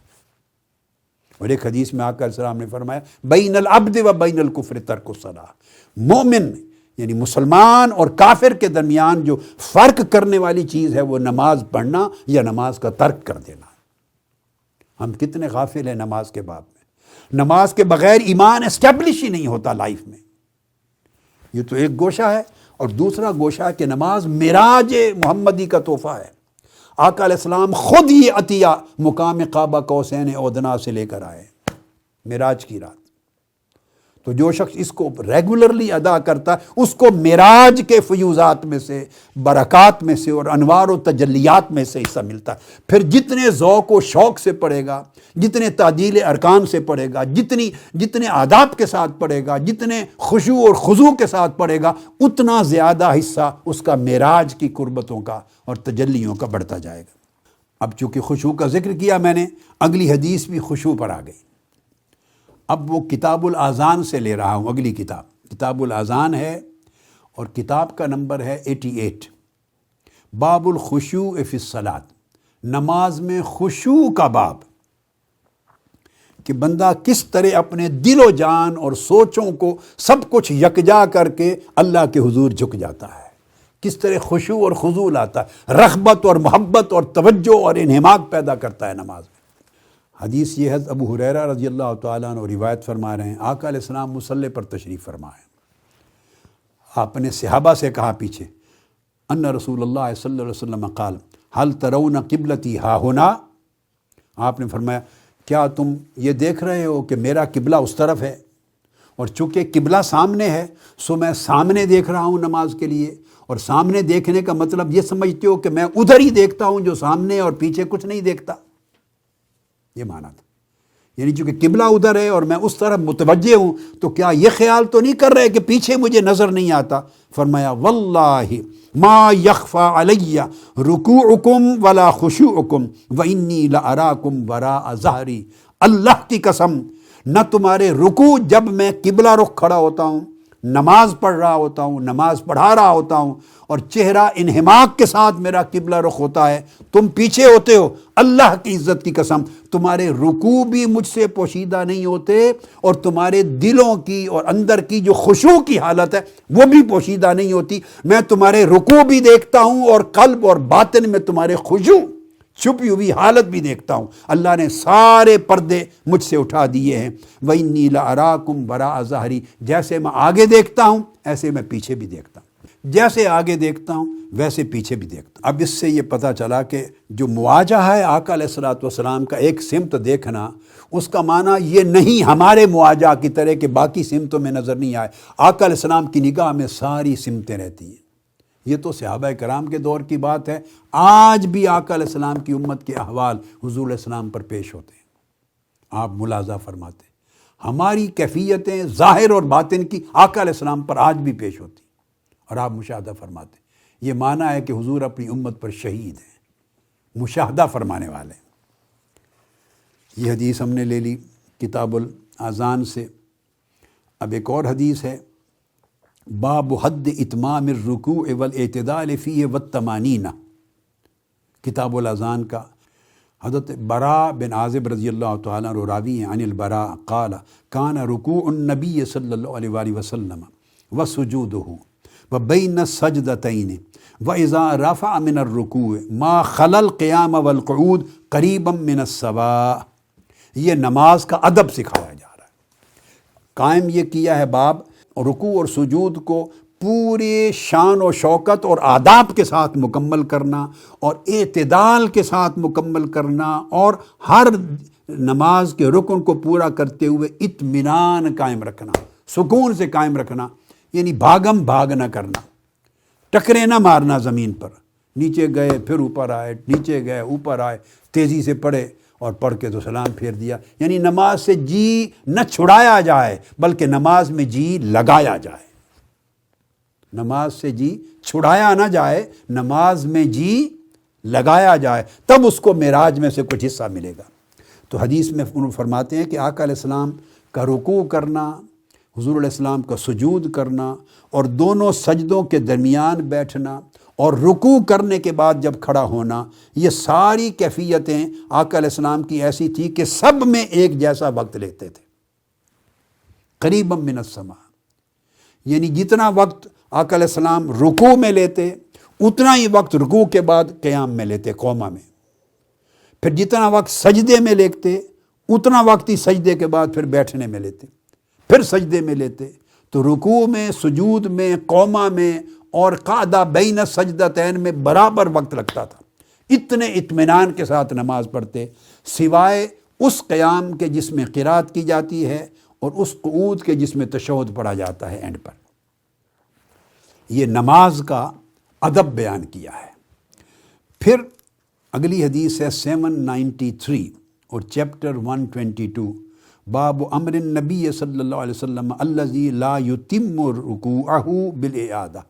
اور ایک حدیث میں آقا علیہ السلام نے فرمایا بین العبد و بین الکفر ترک الصلاۃ، مومن یعنی مسلمان اور کافر کے درمیان جو فرق کرنے والی چیز ہے وہ نماز پڑھنا یا نماز کا ترک کر دینا۔ ہم کتنے غافل ہیں نماز کے باب میں۔ نماز کے بغیر ایمان اسٹیبلش ہی نہیں ہوتا لائف میں۔ یہ تو ایک گوشہ ہے، اور دوسرا گوشہ ہے کہ نماز معراج محمدی کا تحفہ ہے۔ آقا علیہ السلام خود یہ عطیہ مقام قاب قوسین او ادنیٰ سے لے کر آئے معراج کی رات۔ تو جو شخص اس کو ریگولرلی ادا کرتا ہے اس کو معراج کے فیوزات میں سے، برکات میں سے اور انوار و تجلیات میں سے حصہ ملتا ہے۔ پھر جتنے ذوق و شوق سے پڑھے گا، جتنے تعدیل ارکان سے پڑھے گا، جتنے آداب کے ساتھ پڑھے گا، جتنے خشوع اور خضوع کے ساتھ پڑھے گا، اتنا زیادہ حصہ اس کا معراج کی قربتوں کا اور تجلیوں کا بڑھتا جائے گا۔ اب چونکہ خشوع کا ذکر کیا میں نے، اگلی حدیث بھی خشوع پر آ گئی۔ اب وہ کتاب الاذان سے لے رہا ہوں، اگلی کتاب الاذان ہے اور کتاب کا نمبر ہے 88۔ باب الخشوع فی الصلاۃ، نماز میں خشوع کا باب، کہ بندہ کس طرح اپنے دل و جان اور سوچوں کو سب کچھ یکجا کر کے اللہ کے حضور جھک جاتا ہے، کس طرح خشوع اور خضوع لاتا ہے، رغبت اور محبت اور توجہ اور انہماک پیدا کرتا ہے نماز میں۔ حدیث یہ ہے ابو ہریرہ رضی اللہ تعالیٰ عنہ روایت فرما رہے ہیں، آقا علیہ السلام مصلی پر تشریف فرمائے، آپ نے صحابہ سے کہا پیچھے، ان رسول اللہ صلی اللہ علیہ وسلم قال هل ترون قبلتی ہا ہونا، آپ نے فرمایا کیا تم یہ دیکھ رہے ہو کہ میرا قبلہ اس طرف ہے، اور چونکہ قبلہ سامنے ہے سو میں سامنے دیکھ رہا ہوں نماز کے لیے، اور سامنے دیکھنے کا مطلب یہ سمجھتے ہو کہ میں ادھر ہی دیکھتا ہوں جو سامنے اور پیچھے کچھ نہیں دیکھتا، یہ معنی تھا۔ یعنی چونکہ قبلہ ادھر ہے اور میں اس طرف متوجہ ہوں تو کیا یہ خیال تو نہیں کر رہے کہ پیچھے مجھے نظر نہیں آتا؟ فرمایا واللہ ما یخفى علی رکوعکم ولا خشوعکم وانی لاراکم وراء ظہری، اللہ کی قسم نہ تمہارے رکوع جب میں قبلہ رخ کھڑا ہوتا ہوں، نماز پڑھ رہا ہوتا ہوں، نماز پڑھا رہا ہوتا ہوں اور چہرہ انہماک کے ساتھ میرا قبلہ رخ ہوتا ہے، تم پیچھے ہوتے ہو، اللہ کی عزت کی قسم تمہارے رکوع بھی مجھ سے پوشیدہ نہیں ہوتے اور تمہارے دلوں کی اور اندر کی جو خشوع کی حالت ہے وہ بھی پوشیدہ نہیں ہوتی۔ میں تمہارے رکوع بھی دیکھتا ہوں اور قلب اور باطن میں تمہارے خشوع چھپی ہوئی حالت بھی دیکھتا ہوں۔ اللہ نے سارے پردے مجھ سے اٹھا دیے ہیں۔ وَإِنِّي لَأَرَاكُمْ وَرَاءَ ظَهْرِي، جیسے میں آگے دیکھتا ہوں ایسے میں پیچھے بھی دیکھتا ہوں۔ جیسے آگے دیکھتا ہوں ویسے پیچھے بھی دیکھتا ہوں۔ اب اس سے یہ پتہ چلا کہ جو مواجہ ہے آقا علیہ الصلوۃ والسلام کا ایک سمت دیکھنا، اس کا معنی یہ نہیں ہمارے مواجہ کی طرح کہ باقی سمتوں میں نظر نہیں آئے۔ آقا علیہ السلام کی نگاہ میں ساری سمتیں رہتی ہیں۔ یہ تو صحابہ کرام کے دور کی بات ہے، آج بھی آقا علیہ السلام کی امت کے احوال حضور علیہ السلام پر پیش ہوتے ہیں۔ آپ ملاحظہ فرماتے ہیں ہماری کیفیتیں ظاہر اور باطن کی آقا علیہ السلام پر آج بھی پیش ہوتی ہیں، اور آپ مشاہدہ فرماتے ہیں۔ یہ معنی ہے کہ حضور اپنی امت پر شہید ہیں، مشاہدہ فرمانے والے ہیں۔ یہ حدیث ہم نے لے لی کتاب الاذان سے۔ اب ایک اور حدیث ہے، باب حد اتمام الرکوع والاعتدال فیہ والتمانین، کتاب الاذان کا۔ حضرت براء بن عازب رضی اللہ تعالیٰ عنہ راوی ہیں، عن البراء قال کان رکوع النبی صلی اللہ علیہ وآلہ وسلم وسجودہ وبین السجدتین واذا رفع من الرکوع ما خلا القیام والقعود قریبا من السواء۔ یہ نماز کا ادب سکھایا جا رہا ہے۔ قائم یہ کیا ہے باب رکوع اور سجود کو پورے شان و شوکت اور آداب کے ساتھ مکمل کرنا، اور اعتدال کے ساتھ مکمل کرنا، اور ہر نماز کے رکن کو پورا کرتے ہوئے اطمینان قائم رکھنا، سکون سے قائم رکھنا، یعنی بھاگم بھاگ نہ کرنا، ٹکرے نہ مارنا زمین پر، نیچے گئے پھر اوپر آئے، نیچے گئے اوپر آئے، تیزی سے پڑھے اور پڑھ کے تو سلام پھیر دیا۔ یعنی نماز سے جی نہ چھڑایا جائے بلکہ نماز میں جی لگایا جائے۔ نماز سے جی چھڑایا نہ جائے، نماز میں جی لگایا جائے، تب اس کو معراج میں سے کچھ حصہ ملے گا۔ تو حدیث میں فرماتے ہیں کہ آقا علیہ السلام کا رکوع کرنا، حضور علیہ السلام کا سجود کرنا، اور دونوں سجدوں کے درمیان بیٹھنا، اور رکوع کرنے کے بعد جب کھڑا ہونا، یہ ساری کیفیتیں آقا علیہ السلام کی ایسی تھی کہ سب میں ایک جیسا وقت لیتے تھے، قریبا من السماء۔ یعنی جتنا وقت آقا علیہ السلام رکوع میں لیتے اتنا ہی وقت رکوع کے بعد قیام میں لیتے، قوما میں۔ پھر جتنا وقت سجدے میں لیتے اتنا وقت ہی سجدے کے بعد پھر بیٹھنے میں لیتے، پھر سجدے میں لیتے۔ تو رکوع میں، سجود میں، قوما میں اور قعدہ بین السجدتین میں برابر وقت لگتا تھا۔ اتنے اطمینان کے ساتھ نماز پڑھتے، سوائے اس قیام کے جس میں قرات کی جاتی ہے اور اس قعود کے جس میں تشہد پڑھا جاتا ہے اینڈ پر۔ یہ نماز کا ادب بیان کیا ہے۔ پھر اگلی حدیث ہے 793 اور چیپٹر 122، باب امر النبی صلی اللہ علیہ وسلم الذی لا یتم رکوعہ بالاعادہ۔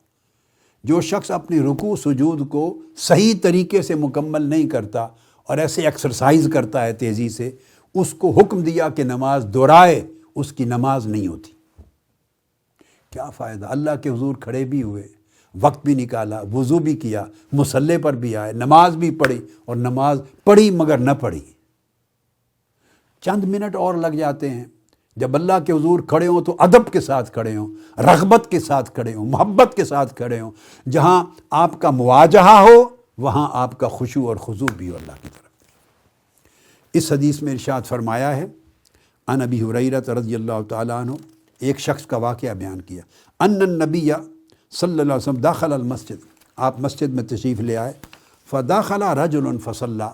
جو شخص اپنی رکوع سجود کو صحیح طریقے سے مکمل نہیں کرتا اور ایسے ایکسرسائز کرتا ہے تیزی سے، اس کو حکم دیا کہ نماز دہرائے، اس کی نماز نہیں ہوتی۔ کیا فائدہ، اللہ کے حضور کھڑے بھی ہوئے، وقت بھی نکالا، وضو بھی کیا، مصلی پر بھی آئے، نماز بھی پڑھی، اور نماز پڑھی مگر نہ پڑھی۔ چند منٹ اور لگ جاتے ہیں۔ جب اللہ کے حضور کھڑے ہوں تو ادب کے ساتھ کھڑے ہوں، رغبت کے ساتھ کھڑے ہوں، محبت کے ساتھ کھڑے ہوں۔ جہاں آپ کا مواجہہ ہو وہاں آپ کا خشوع اور خضوع بھی ہو اللہ کی طرف۔ اس حدیث میں ارشاد فرمایا ہے، عن ابی ہریرہ رضی اللہ تعالیٰ عنہ، ایک شخص کا واقعہ بیان کیا، ان النبی صلی اللہ علیہ وسلم داخل المسجد، آپ مسجد میں تشریف لے آئے، فداخل رجل فصلی،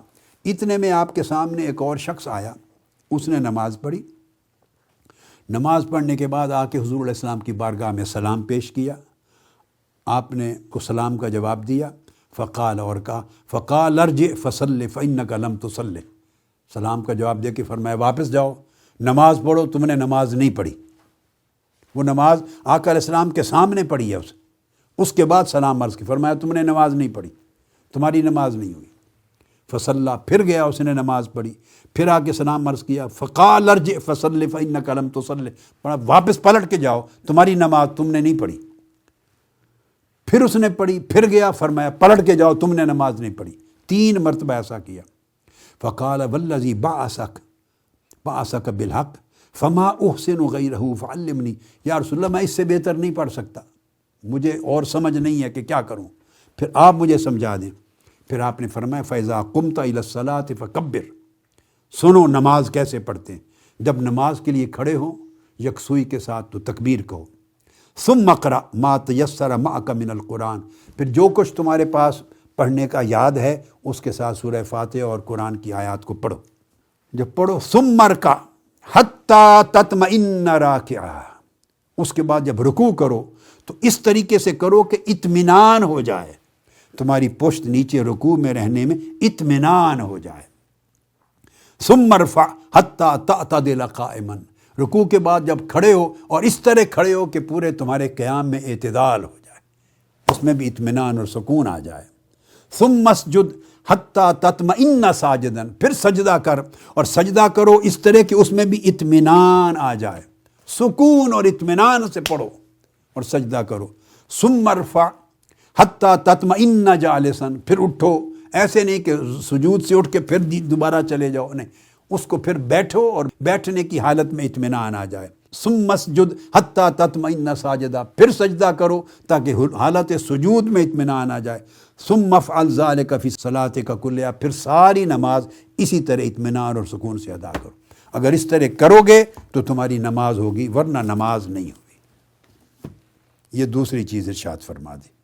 اتنے میں آپ کے سامنے ایک اور شخص آیا، اس نے نماز پڑھی۔ نماز پڑھنے کے بعد آ کے حضور علیہ السلام کی بارگاہ میں سلام پیش کیا، آپ نے کو سلام کا جواب دیا، فقال، اور کہا، فقال ارجع فصلی فانک لم تصلی، سلام کا جواب دے کے فرمایا واپس جاؤ، نماز پڑھو، تم نے نماز نہیں پڑھی۔ وہ نماز آقا علیہ السلام کے سامنے پڑھی ہے اس کے بعد سلام عرض کی، فرمایا تم نے نماز نہیں پڑھی، تمہاری نماز نہیں ہوئی۔ فصلی، پھر گیا اس نے نماز پڑھی، پھر آ کے سلام عرض کیا، فقال ارجع فصلی فانک لم تصلی، واپس پلٹ کے جاؤ، تمہاری نماز تم نے نہیں پڑھی۔ پھر اس نے پڑھی، پھر گیا، فرمایا پلٹ کے جاؤ، تم نے نماز نہیں پڑھی۔ 3 مرتبہ ایسا کیا۔ فقال والذی بعثک بالحق فما احسن غیرہ فعلمنی، یا رسول اللہ میں اس سے بہتر نہیں پڑھ سکتا، مجھے اور سمجھ نہیں ہے کہ کیا کروں، پھر آپ مجھے سمجھا دیں۔ پھر آپ نے فرمایا فَإِذَا قُمْتَ إِلَى الصَّلَاةِ فَكَبِّرْ، سنو نماز کیسے پڑھتے ہیں، جب نماز کے لیے کھڑے ہوں یکسوئی کے ساتھ تو تکبیر کہو، ثم اقرأ ما تیسر معک من القرآن، پھر جو کچھ تمہارے پاس پڑھنے کا یاد ہے اس کے ساتھ سورہ فاتحہ اور قرآن کی آیات کو پڑھو۔ جب پڑھو ثم ارکع حتی تطمئن راکعا، اس کے بعد جب رکوع کرو تو اس طریقے سے کرو کہ اطمینان ہو جائے، تمہاری پشت نیچے رکوع میں رہنے میں اطمینان ہو جائے۔ ثم ارفع حتی تعتدل قائما، رکوع کے بعد جب کھڑے ہو اور اس طرح کھڑے ہو کہ پورے تمہارے قیام میں اعتدال ہو جائے، اس میں بھی اطمینان اور سکون آ جائے۔ ثم اسجد حتی تطمئن ساجدا، پھر سجدہ کر اور سجدہ کرو اس طرح کہ اس میں بھی اطمینان آ جائے، سکون اور اطمینان سے پڑھو اور سجدہ کرو۔ ثم ارفع حتی تطمئن جالسا، پھر اٹھو، ایسے نہیں کہ سجود سے اٹھ کے پھر دوبارہ چلے جاؤ، نہیں، اس کو پھر بیٹھو اور بیٹھنے کی حالت میں اطمینان آ جائے۔ ثم اسجد حتی تطمئن ساجدا، پھر سجدہ کرو تاکہ حالت سجود میں اطمینان آ جائے۔ ثم افعل ذلک فی صلاتک کلھا، پھر ساری نماز اسی طرح اطمینان اور سکون سے ادا کرو۔ اگر اس طرح کرو گے تو تمہاری نماز ہوگی، ورنہ نماز نہیں ہوگی۔ یہ دوسری چیز ارشاد فرما دی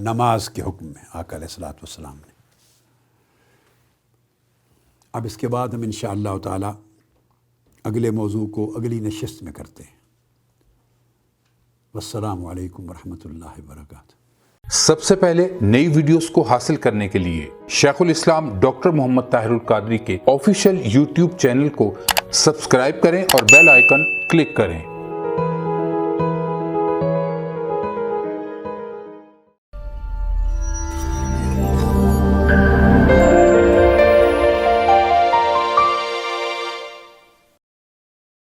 نماز کے حکم میں آقا علیہ الصلوۃ والسلام نے۔ اب اس کے بعد ہم انشاءاللہ تعالی اگلے موضوع کو اگلی نشست میں کرتے ہیں۔ والسلام علیکم ورحمۃ اللہ وبرکاتہ۔ سب سے پہلے نئی ویڈیوز کو حاصل کرنے کے لیے شیخ الاسلام ڈاکٹر محمد طاہر القادری کے آفیشیل یوٹیوب چینل کو سبسکرائب کریں اور بیل آئیکن کلک کریں۔